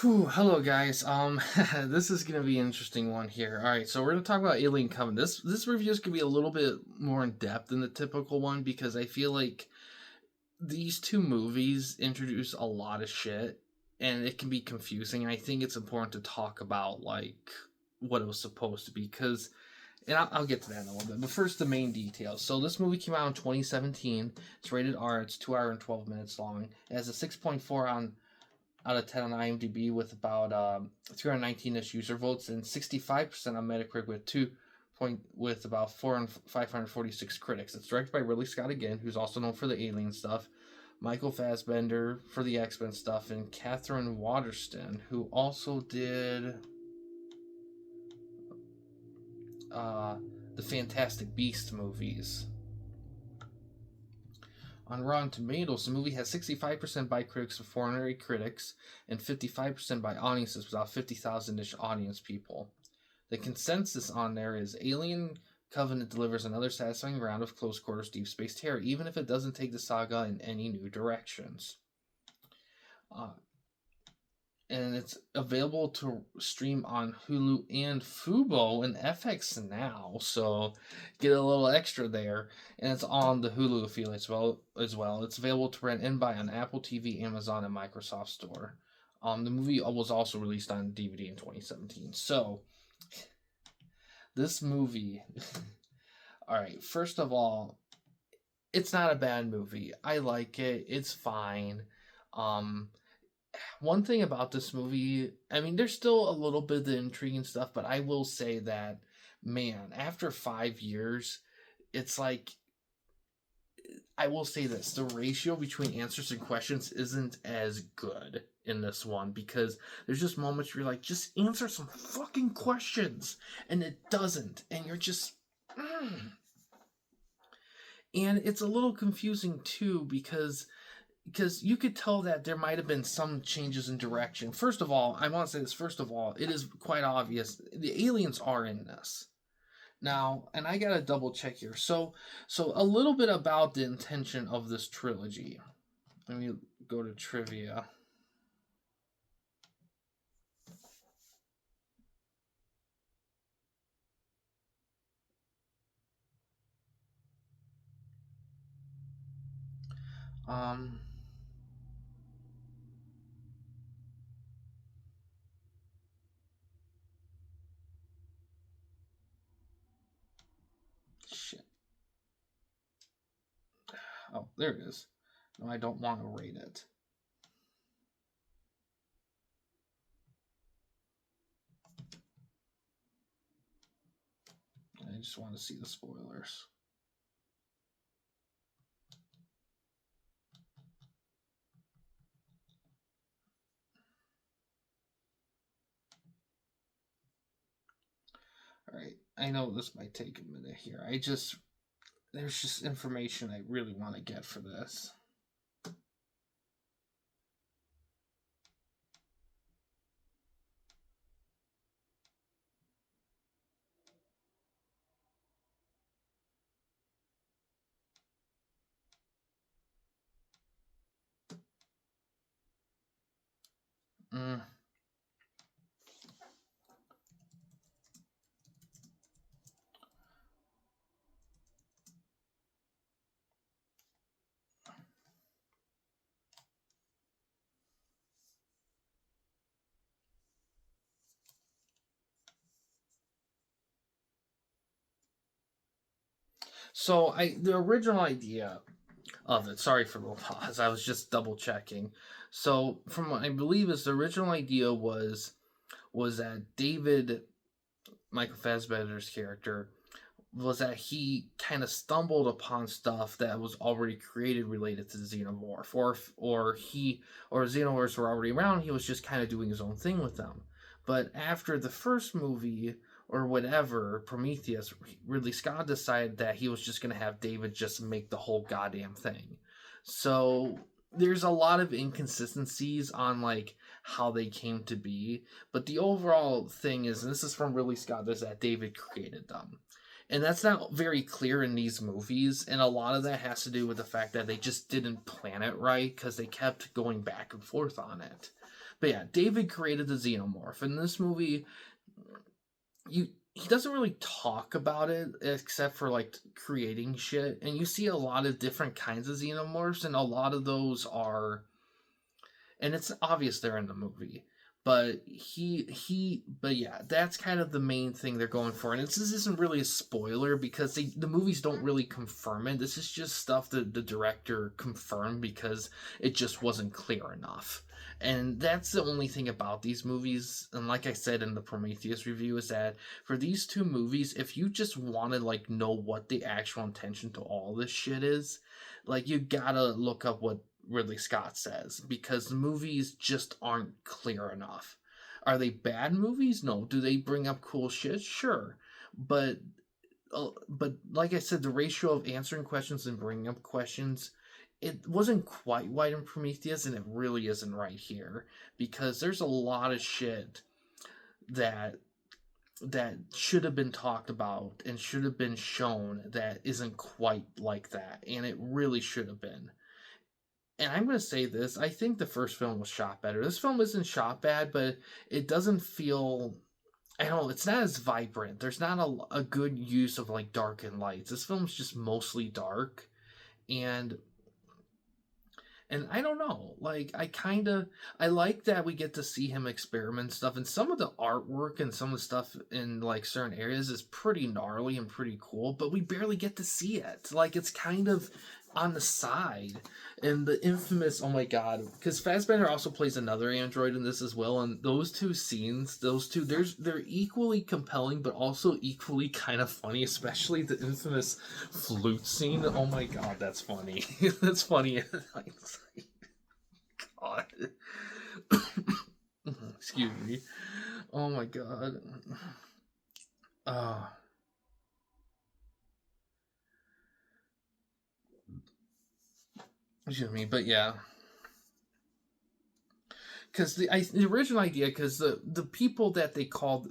Whew, hello guys. This is gonna be an interesting one here. All right, so we're gonna talk about Alien Covenant. This review is gonna be a little bit more in depth than the typical one because I feel like these two movies introduce a lot of shit, and it can be confusing. I think it's important to talk about like what it was supposed to be because, and I'll get to that in a little bit. But first, the main details. So this movie came out in 2017. It's rated R. It's 2 hour and 12 minutes long. It has a 6.4 on out of 10 on IMDb with about 319ish user votes and 65% on Metacritic with about 546 critics. It's directed by Ridley Scott again, who's also known for the Alien stuff, Michael Fassbender for the X-Men stuff, and Catherine Waterston, who also did uh, the Fantastic Beast movies. On Rotten Tomatoes, the movie has 65% by critics with 408 critics and 55% by audiences with about 50,000 ish audience people. The consensus on there is Alien Covenant delivers another satisfying round of close quarters deep space terror, even if it doesn't take the saga in any new directions. Uh, and it's available to stream on Hulu and Fubo and FX now, so get a little extra there. And it's on the Hulu affiliate as well. It's available to rent and buy on Apple TV, Amazon, and Microsoft Store. The movie was also released on DVD in 2017. So this movie, all right. First of all, it's not a bad movie. I like it. It's fine. Um, One thing about this movie, I mean, there's still a little bit of the intriguing stuff, but I will say that, man, after 5 years, it's like, I will say this, the ratio between answers and questions isn't as good in this one because there's just moments where you're like, just answer some fucking questions, and it doesn't, and you're just. Mm. And it's a little confusing too because you could tell that there might have been some changes in direction. First of all, I want to say this. First of all, it is quite obvious the aliens are in this now, and I gotta double check here. So a little bit about the intention of this trilogy. Let me go to trivia. Um, Shit. Oh, there it is. No, I don't want to rate it. I just want to see the spoilers. All right. I know this might take a minute here. There's just information I really want to get for this. Mm. The original idea of it. Sorry for the pause. I was just double checking. So from what I believe is the original idea was that David, Michael Fassbender's character, was that he kind of stumbled upon stuff that was already created related to the xenomorph, or xenomorphs were already around. He was just kind of doing his own thing with them. But after the first movie or whatever, Prometheus, Ridley Scott decided that he was just going to have David just make the whole goddamn thing. So there's a lot of inconsistencies on like how they came to be, but the overall thing is, and this is from Ridley Scott, is that David created them. And that's not very clear in these movies, and a lot of that has to do with the fact that they just didn't plan it right because they kept going back and forth on it. But yeah, David created the xenomorph. In this movie, he doesn't really talk about it except for like creating shit, and you see a lot of different kinds of xenomorphs, and a lot of those are, and it's obvious they're in the movie, but but yeah, that's kind of the main thing they're going for, and this isn't really a spoiler because the movies don't really confirm it. This is just stuff that the director confirmed because it just wasn't clear enough. And that's the only thing about these movies, and like I said in the Prometheus review, is that for these two movies, if you just want to like know what the actual intention to all this shit is, like you gotta look up what Ridley Scott says, because the movies just aren't clear enough. Are they bad movies? No. Do they bring up cool shit? Sure. But like I said, the ratio of answering questions and bringing up questions, it wasn't quite right in Prometheus, and it really isn't right here, because there's a lot of shit that should have been talked about and should have been shown that isn't quite like that, and it really should have been. And I'm going to say this, I think the first film was shot better. This film isn't shot bad, but it doesn't feel, I don't know, it's not as vibrant. There's not a good use of like dark and lights. This film's just mostly dark. And I don't know, like I like that we get to see him experiment stuff, and some of the artwork and some of the stuff in like certain areas is pretty gnarly and pretty cool, but we barely get to see it. Like it's kind of on the side. And the infamous, oh my god, because Fassbender also plays another android in this as well, and those two scenes, they're equally compelling but also equally kind of funny, especially the infamous flute scene. Oh my god, that's funny. That's funny. God. Excuse me. Oh my god. Uh, excuse me, but yeah. Because the original idea, because the people that they called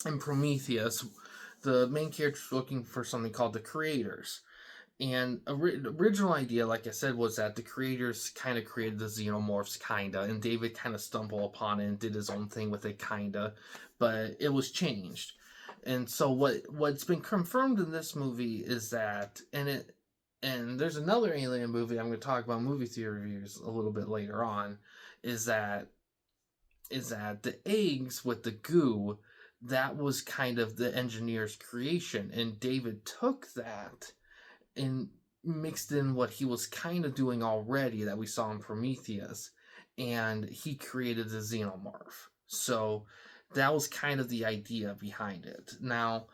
in Prometheus, the main character's looking for something called the Creators. And original idea, like I said, was that the creators kind of created the xenomorphs, kinda, and David kind of stumbled upon it and did his own thing with it, kinda, but it was changed. And so what's been confirmed in this movie is that, and there's another alien movie I'm going to talk about movie theater reviews a little bit later on, is that the eggs with the goo, that was kind of the engineer's creation, and David took that and mixed in what he was kind of doing already that we saw in Prometheus, and he created the xenomorph. So that was kind of the idea behind it. Now,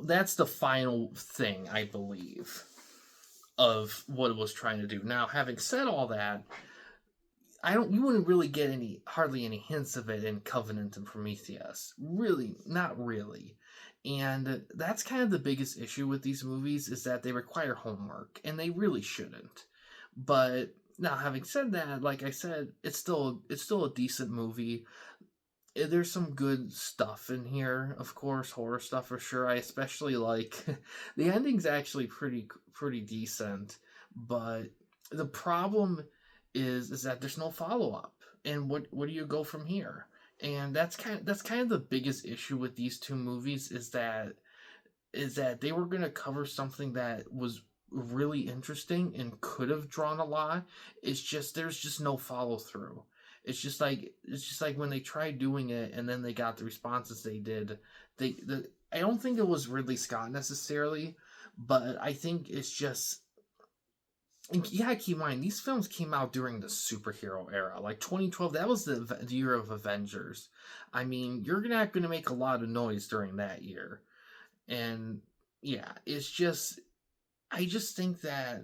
that's the final thing, I believe, of what it was trying to do. Now, having said all that, you wouldn't really get hardly any hints of it in Covenant and Prometheus. Really, not really. And that's kind of the biggest issue with these movies, is that they require homework, and they really shouldn't. But now, having said that, like I said, it's still a decent movie. There's some good stuff in here, of course, horror stuff for sure. I especially like the ending's actually pretty decent, but the problem is that there's no follow up, and what do you go from here? And that's kind of the biggest issue with these two movies, is that they were going to cover something that was really interesting and could have drawn a lot. It's just there's just no follow through. It's just like when they tried doing it and then they got the responses they did. I don't think it was Ridley Scott necessarily, but I think it's just. And you gotta keep in mind, these films came out during the superhero era. Like 2012, that was the year of Avengers. I mean, you're not going to make a lot of noise during that year. And yeah, it's just, I just think that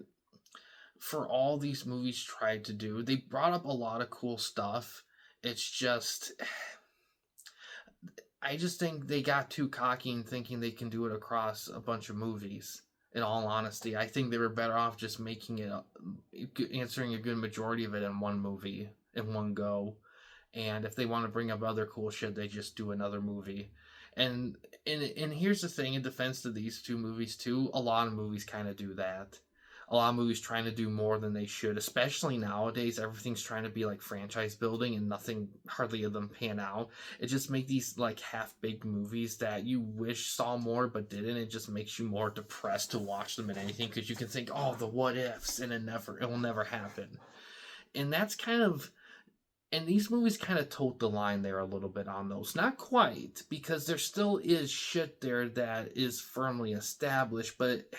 for all these movies tried to do, they brought up a lot of cool stuff. It's just, I just think they got too cocky and thinking they can do it across a bunch of movies. In all honesty, I think they were better off just making it, answering a good majority of it in one movie, in one go. And if they want to bring up other cool shit, they just do another movie. And here's the thing, in defense to these two movies too, a lot of movies kind of do that. a lot of movies trying to do more than they should, especially nowadays. Everything's trying to be like franchise building, and nothing, hardly of them pan out. It just make these like half-baked movies that you wish saw more but didn't. It just makes you more depressed to watch them in anything, because you can think, oh, the what ifs, and it will never happen. And that's kind of, and these movies kind of tote the line there a little bit on those. Not quite, because there still is shit there that is firmly established, but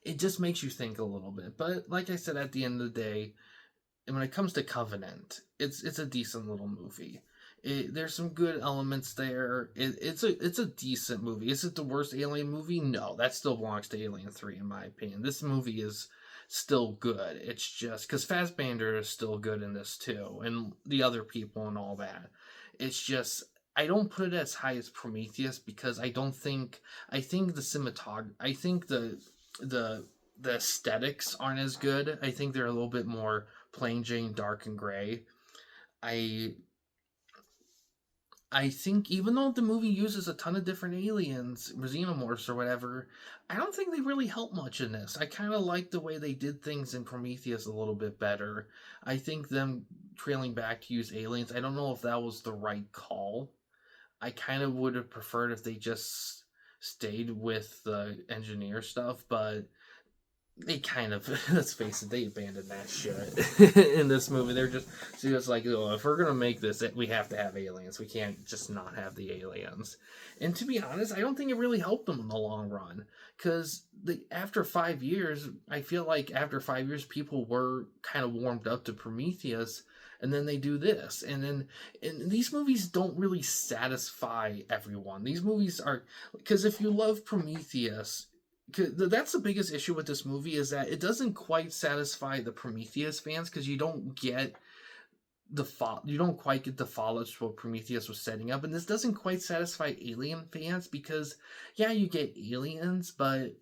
it just makes you think a little bit. But like I said, at the end of the day, and when it comes to Covenant, it's a decent little movie. There's some good elements there. It's a decent movie. Is it the worst Alien movie? No, that still belongs to Alien 3 in my opinion. This movie is still good. It's just because Fassbender is still good in this too, and the other people and all that. It's just, I don't put it as high as Prometheus, because I think the cinematography, I think the aesthetics aren't as good. I think they're a little bit more plain Jane, dark and gray. I I think even though the movie uses a ton of different aliens, xenomorphs or whatever, I don't think they really help much in this. I kind of like the way they did things in Prometheus a little bit better. I think them trailing back to use aliens, I don't know if that was the right call. I kind of would have preferred if they just stayed with the engineer stuff, but they kind of, let's face it, they abandoned that shit in this movie. They're just like, oh, if we're gonna make this, we have to have aliens. We can't just not have the aliens. And to be honest, I don't think it really helped them in the long run, because after 5 years, I feel like after 5 years, people were kind of warmed up to Prometheus, and then they do this, and these movies don't really satisfy everyone. These movies are, because if you love Prometheus, that's the biggest issue with this movie, is that it doesn't quite satisfy the Prometheus fans, because you don't quite get the follow-up to what Prometheus was setting up, and this doesn't quite satisfy Alien fans, because yeah, you get aliens, but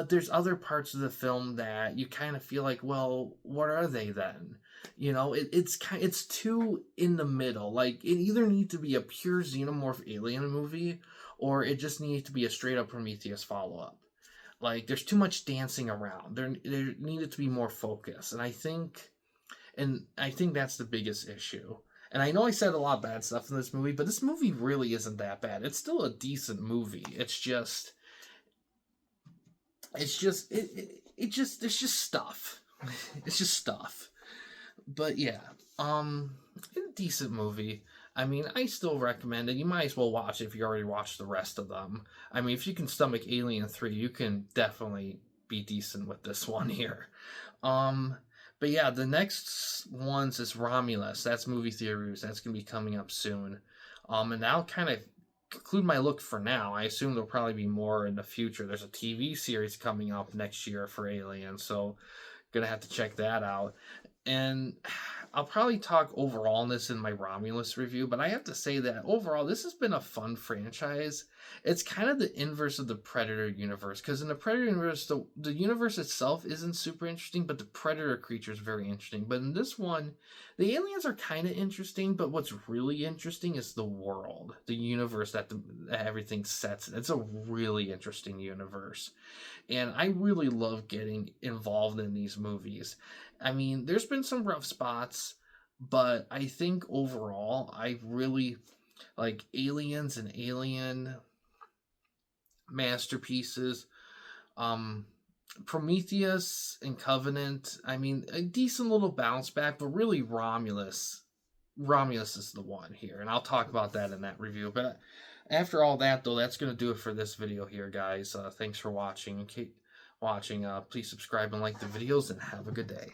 there's other parts of the film that you kind of feel like, well, what are they then? You know, it's too in the middle. Like, it either needs to be a pure xenomorph alien movie, or it just needs to be a straight up Prometheus follow up. Like, there's too much dancing around. There needed to be more focus, and I think that's the biggest issue. And I know I said a lot of bad stuff in this movie, but this movie really isn't that bad. It's still a decent movie. It's just stuff. It's just stuff. But yeah, a decent movie. I mean, I still recommend it. You might as well watch it if you already watched the rest of them. I mean, if you can stomach Alien 3, you can definitely be decent with this one here. But yeah, the next ones is Romulus. That's Movie Theories. That's going to be coming up soon. And that'll kind of conclude my look for now. I assume there'll probably be more in the future. There's a TV series coming up next year for Alien, so gonna have to check that out. And I'll probably talk overall on this in my Romulus review, but I have to say that overall this has been a fun franchise. It's kind of the inverse of the Predator universe, because in the Predator universe, the universe itself isn't super interesting, but the Predator creature is very interesting. But in this one, the aliens are kind of interesting, but what's really interesting is the world, the universe that everything sets. It's a really interesting universe, and I really love getting involved in these movies. I mean, there's been some rough spots, but I think overall, I really like Aliens and Alien masterpieces. Prometheus and Covenant, I mean, a decent little bounce back, but really Romulus is the one here, and I'll talk about that in that review. But after all that, though, that's going to do it for this video here, guys. Thanks for watching. Keep watching. Please subscribe and like the videos, and have a good day.